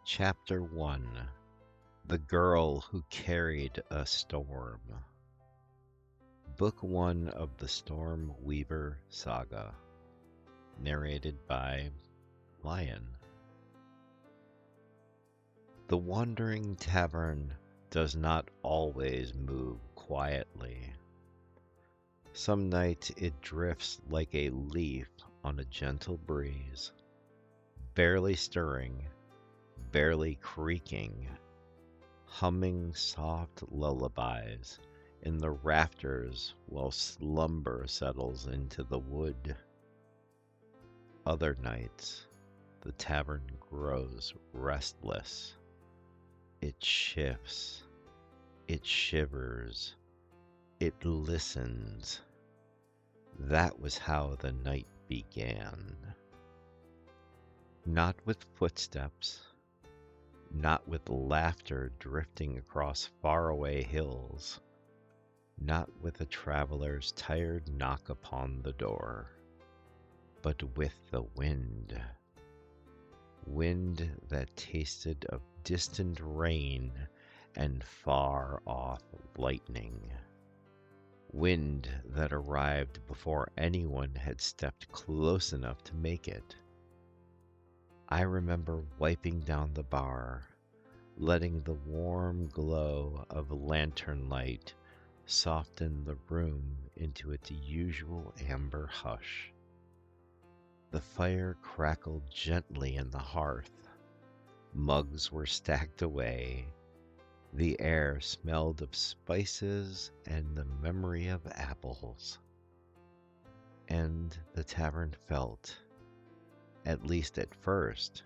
Chapter 1. The Girl Who Carried a Storm. Book 1 of the Storm Weaver Saga. Narrated by Lion. The Wandering Tavern does not always move quietly. Some nights it drifts like a leaf on a gentle breeze, barely stirring, barely creaking, humming soft lullabies in the rafters while slumber settles into the wood. Other nights, the tavern grows restless. It shifts, it shivers, it listens. That was how the night began. Not with footsteps, not with laughter drifting across faraway hills, not with a traveler's tired knock upon the door, but with the wind. Wind that tasted of distant rain and far-off lightning. Wind that arrived before anyone had stepped close enough to make it. I remember wiping down the bar, letting the warm glow of lantern light soften the room into its usual amber hush. The fire crackled gently in the hearth. Mugs were stacked away. The air smelled of spices and the memory of apples. And the tavern felt, at least at first,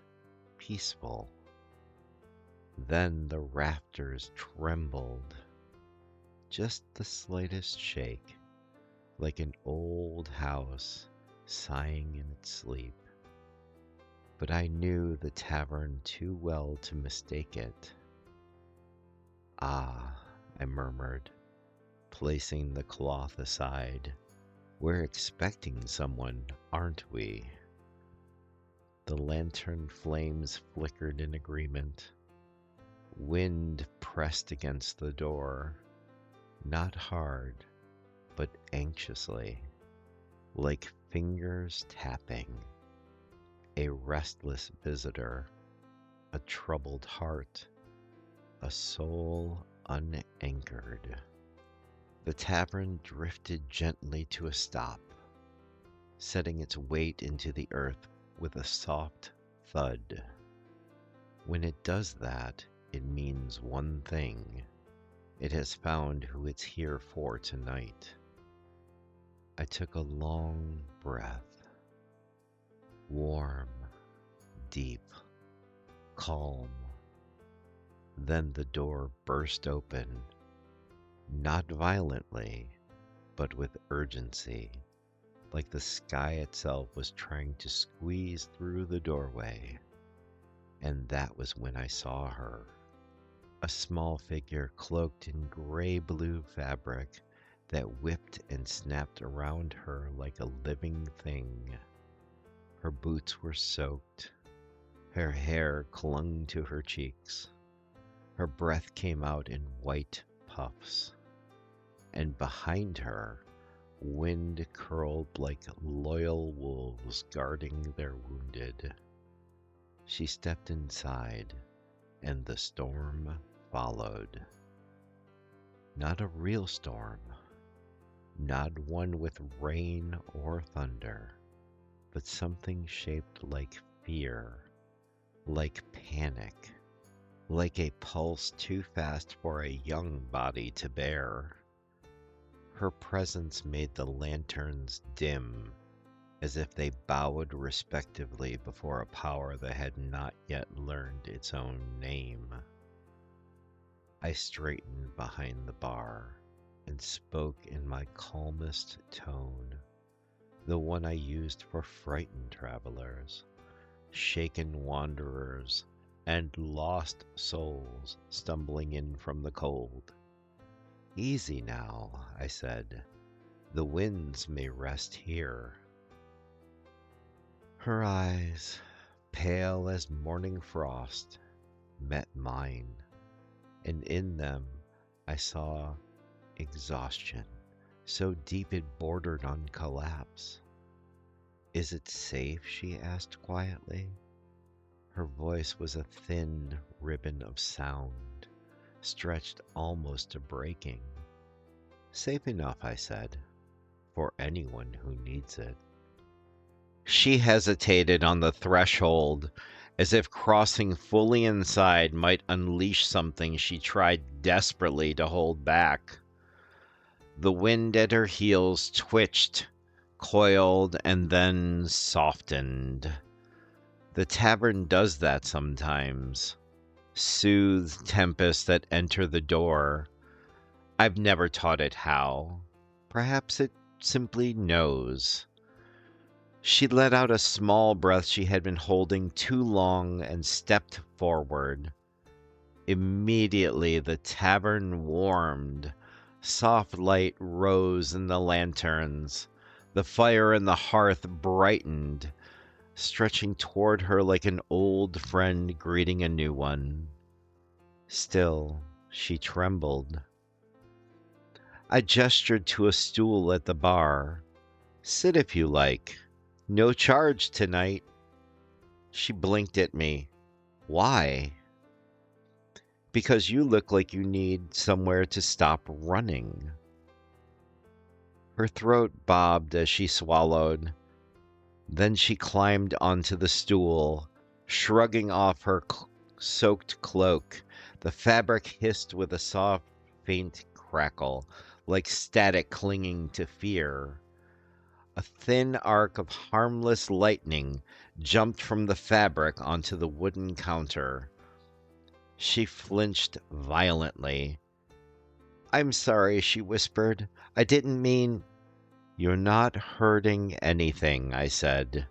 peaceful. Then the rafters trembled, just the slightest shake, like an old house sighing in its sleep. But I knew the tavern too well to mistake it. "Ah," I murmured, placing the cloth aside. "We're expecting someone, aren't we?" The lantern flames flickered in agreement. Wind pressed against the door, not hard, but anxiously, like fingers tapping. A restless visitor, a troubled heart, a soul unanchored. The tavern drifted gently to a stop, setting its weight into the earth with a soft thud. When it does that, it means one thing. It has found who it's here for tonight. I took a long breath. Warm, deep, calm. Then the door burst open, not violently, but with urgency, like the sky itself was trying to squeeze through the doorway. And that was when I saw her. A small figure cloaked in gray-blue fabric that whipped and snapped around her like a living thing. Her boots were soaked. Her hair clung to her cheeks. Her breath came out in white puffs. And behind her, wind curled like loyal wolves guarding their wounded. She stepped inside, and the storm followed. Not a real storm, not one with rain or thunder, but something shaped like fear, like panic, like a pulse too fast for a young body to bear. Her presence made the lanterns dim, as if they bowed respectively before a power that had not yet learned its own name. I straightened behind the bar and spoke in my calmest tone, the one I used for frightened travelers, shaken wanderers, and lost souls stumbling in from the cold. "Easy now," I said. "The winds may rest here." Her eyes, pale as morning frost, met mine, and in them I saw exhaustion, so deep it bordered on collapse. "Is it safe?" she asked quietly. Her voice was a thin ribbon of sound, stretched almost to breaking. "Safe enough," I said, "for anyone who needs it." She hesitated on the threshold, as if crossing fully inside might unleash something she tried desperately to hold back. The wind at her heels twitched, coiled, and then softened. The tavern does that sometimes. Soothe tempests that enter the door. I've never taught it how. Perhaps it simply knows. She let out a small breath she had been holding too long and stepped forward. Immediately the tavern warmed. Soft light rose in the lanterns. The fire in the hearth brightened, stretching toward her like an old friend greeting a new one. Still, she trembled. I gestured to a stool at the bar. "Sit if you like. No charge tonight." She blinked at me. "Why?" "Because you look like you need somewhere to stop running." Her throat bobbed as she swallowed. Then she climbed onto the stool, shrugging off her soaked cloak. The fabric hissed with a soft, faint crackle, like static clinging to fear. A thin arc of harmless lightning jumped from the fabric onto the wooden counter. She flinched violently. "I'm sorry," she whispered. "I didn't mean—" "You're not hurting anything," I said.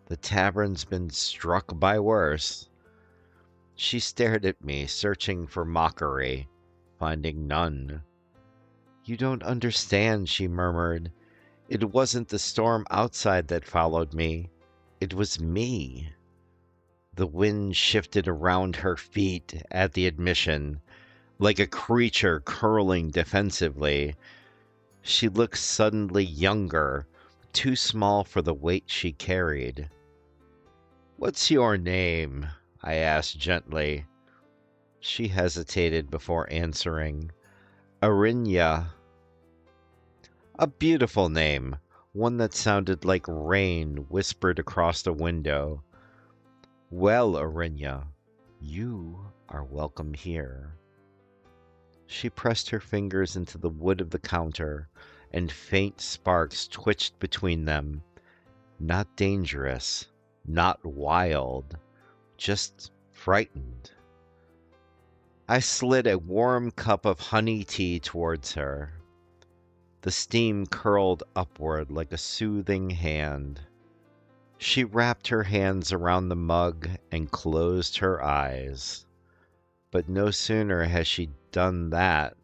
"The tavern's been struck by worse." She stared at me, searching for mockery, finding none. "You don't understand," she murmured. "It wasn't the storm outside that followed me. It was me." The wind shifted around her feet at the admission, like a creature curling defensively. She looked suddenly younger, too small for the weight she carried. "What's your name?" I asked gently. She hesitated before answering. "Arinya." A beautiful name, one that sounded like rain whispered across the window. "Well, Arinya, you are welcome here." She pressed her fingers into the wood of the counter, and faint sparks twitched between them. Not dangerous, not wild, just frightened. I slid a warm cup of honey tea towards her. The steam curled upward like a soothing hand. She wrapped her hands around the mug and closed her eyes. But no sooner had she done that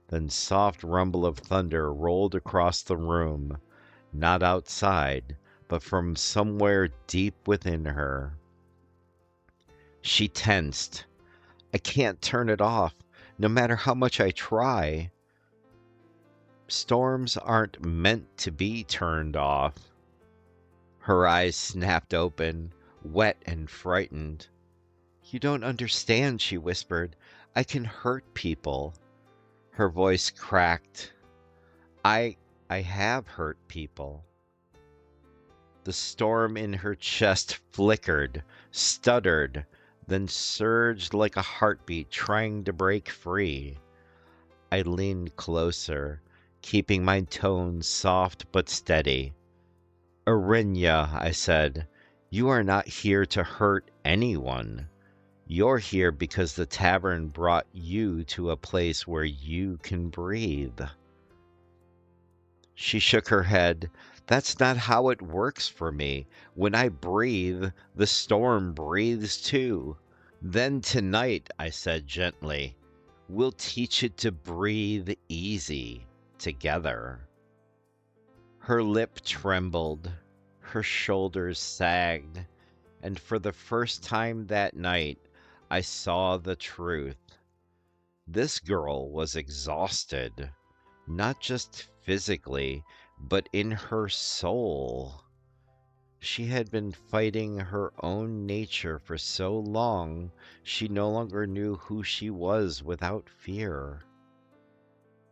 than soft rumble of thunder rolled across the room, not outside, but from somewhere deep within her. She tensed. "I can't turn it off, no matter how much I try." "Storms aren't meant to be turned off." Her eyes snapped open, wet and frightened. "You don't understand," she whispered. "I can hurt people." Her voice cracked. I have hurt people." The storm in her chest flickered, stuttered, then surged like a heartbeat trying to break free. I leaned closer, keeping my tone soft but steady. "Arinya," I said, "you are not here to hurt anyone. You're here because the tavern brought you to a place where you can breathe." She shook her head. "That's not how it works for me. When I breathe, the storm breathes too." "Then tonight," I said gently, "we'll teach it to breathe easy together." Her lip trembled, her shoulders sagged, and for the first time that night, I saw the truth. This girl was exhausted, not just physically, but in her soul. She had been fighting her own nature for so long, she no longer knew who she was without fear.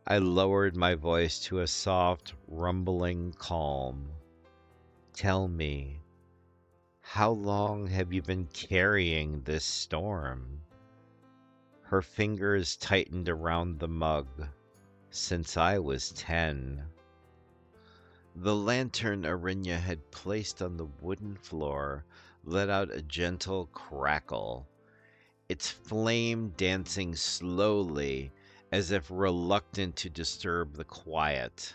I lowered my voice to a soft, rumbling calm. Tell me, how long have you been carrying this storm? Her fingers tightened around the mug. Since I was 10. The lantern Arinya had placed on the wooden floor let out a gentle crackle, its flame dancing slowly as if reluctant to disturb the quiet.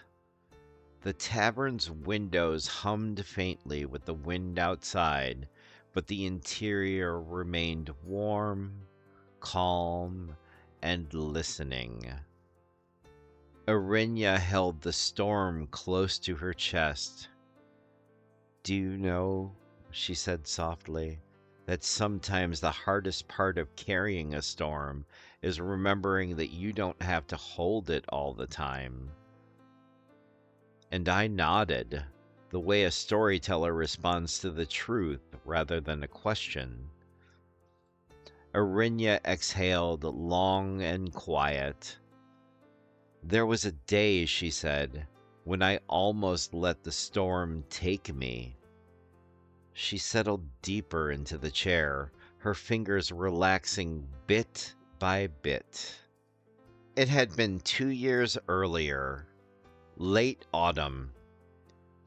The tavern's windows hummed faintly with the wind outside, but the interior remained warm, calm, and listening. Arinya held the storm close to her chest. Do you know, she said softly, that sometimes the hardest part of carrying a storm is remembering that you don't have to hold it all the time? And I nodded, the way a storyteller responds to the truth rather than a question. Arinya exhaled long and quiet. There was a day, she said, when I almost let the storm take me. She settled deeper into the chair, her fingers relaxing bit by bit. It had been 2 years earlier, late autumn.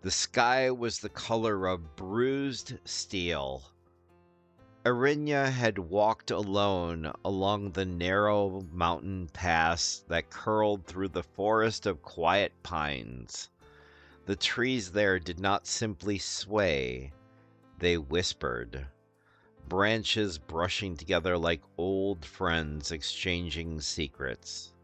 The sky was the color of bruised steel. Arinya had walked alone along the narrow mountain pass that curled through the forest of quiet pines. The trees there did not simply sway, they whispered, branches brushing together like old friends exchanging secrets.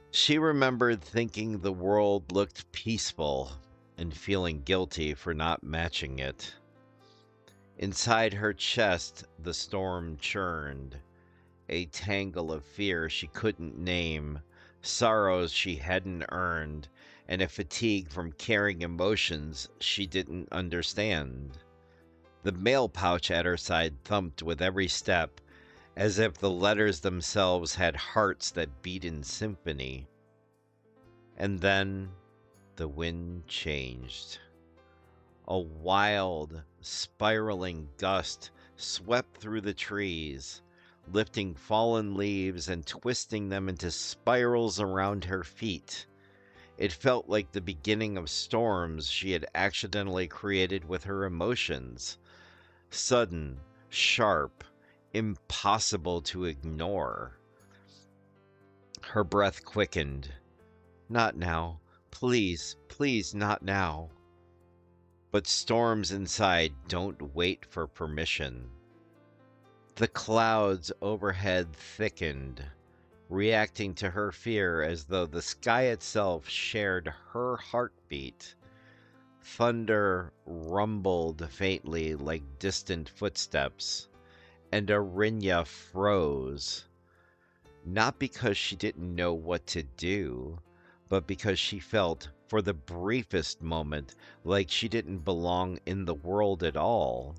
She remembered thinking the world looked peaceful and feeling guilty for not matching it. Inside her chest, the storm churned, a tangle of fear she couldn't name, sorrows she hadn't earned, and a fatigue from carrying emotions she didn't understand. The mail pouch at her side thumped with every step, as if the letters themselves had hearts that beat in symphony. And then the wind changed. A wild, spiraling gust swept through the trees, lifting fallen leaves and twisting them into spirals around her feet. It felt like the beginning of storms she had accidentally created with her emotions. Sudden, sharp, impossible to ignore. Her breath quickened. Not now. Please, please, not now. But storms inside don't wait for permission. The clouds overhead thickened, reacting to her fear as though the sky itself shared her heartbeat. Thunder rumbled faintly like distant footsteps, and Arinya froze. Not because she didn't know what to do, but because she felt, for the briefest moment, like she didn't belong in the world at all.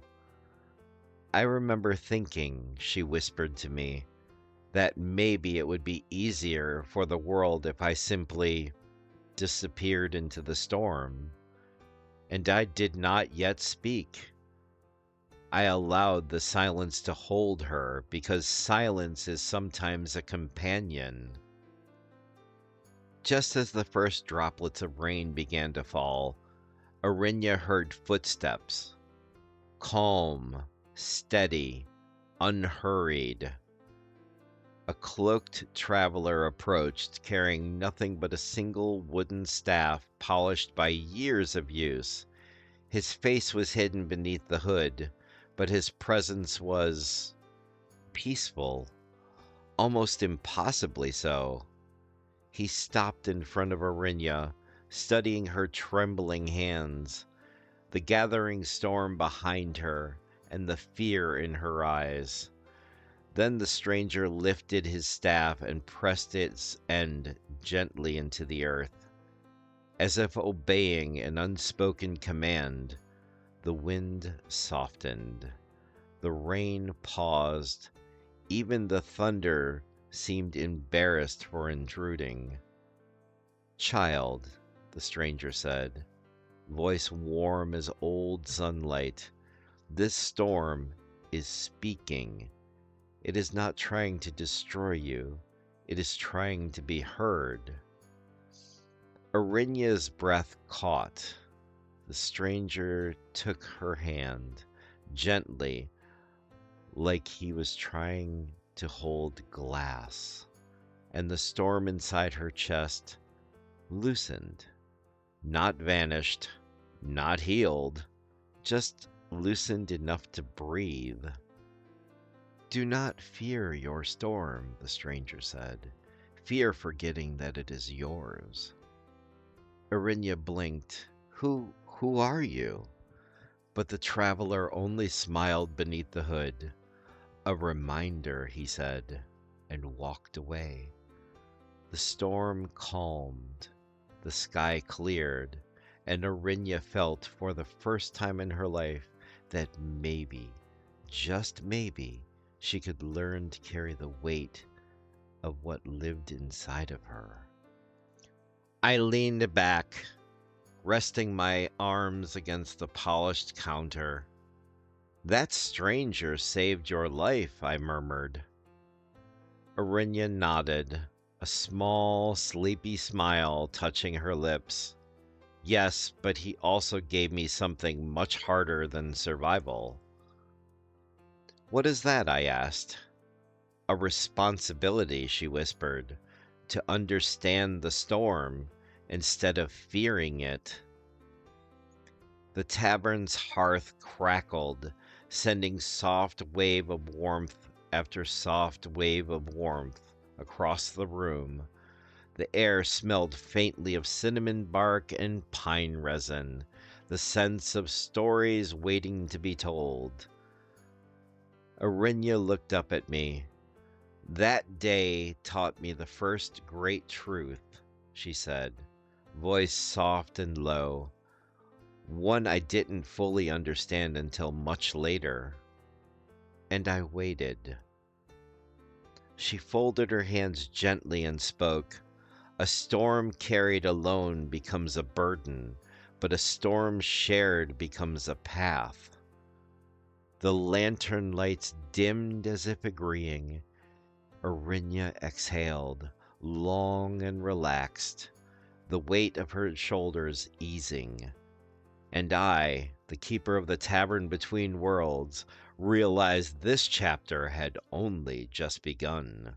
I remember thinking, she whispered to me, that maybe it would be easier for the world if I simply disappeared into the storm. And I did not yet speak. I allowed the silence to hold her because silence is sometimes a companion. Just as the first droplets of rain began to fall, Arinya heard footsteps. Calm, steady, unhurried. A cloaked traveler approached, carrying nothing but a single wooden staff polished by years of use. His face was hidden beneath the hood, but his presence was peaceful, almost impossibly so. He stopped in front of Arinya, studying her trembling hands, the gathering storm behind her, and the fear in her eyes. Then the stranger lifted his staff and pressed its end gently into the earth. As if obeying an unspoken command, the wind softened. The rain paused. Even the thunder seemed embarrassed for intruding. "Child," the stranger said, voice warm as old sunlight, "this storm is speaking. It is not trying to destroy you. It is trying to be heard." Arinya's breath caught. The stranger took her hand, gently, like he was trying to hold glass, and the storm inside her chest loosened. Not vanished, not healed, just loosened enough to breathe. "Do not fear your storm," the stranger said. "Fear forgetting that it is yours." Arinya blinked. Who are you?" But the traveler only smiled beneath the hood. "A reminder," he said, and walked away. The storm calmed, the sky cleared, and Arinya felt for the first time in her life that maybe, just maybe, she could learn to carry the weight of what lived inside of her. I leaned back, resting my arms against the polished counter. "That stranger saved your life," I murmured. Arinya nodded, a small, sleepy smile touching her lips. "Yes, but he also gave me something much harder than survival." "What is that?" I asked. "A responsibility," she whispered, "to understand the storm instead of fearing it." The tavern's hearth crackled, sending soft wave of warmth after soft wave of warmth across the room. The air smelled faintly of cinnamon bark and pine resin, the sense of stories waiting to be told. Arinya looked up at me. "That day taught me the first great truth," she said, voice soft and low. "One I didn't fully understand until much later." And I waited. She folded her hands gently and spoke. "A storm carried alone becomes a burden, but a storm shared becomes a path." The lantern lights dimmed as if agreeing. Arinya exhaled, long and relaxed, the weight of her shoulders easing. And I, the keeper of the tavern between worlds, realized this chapter had only just begun.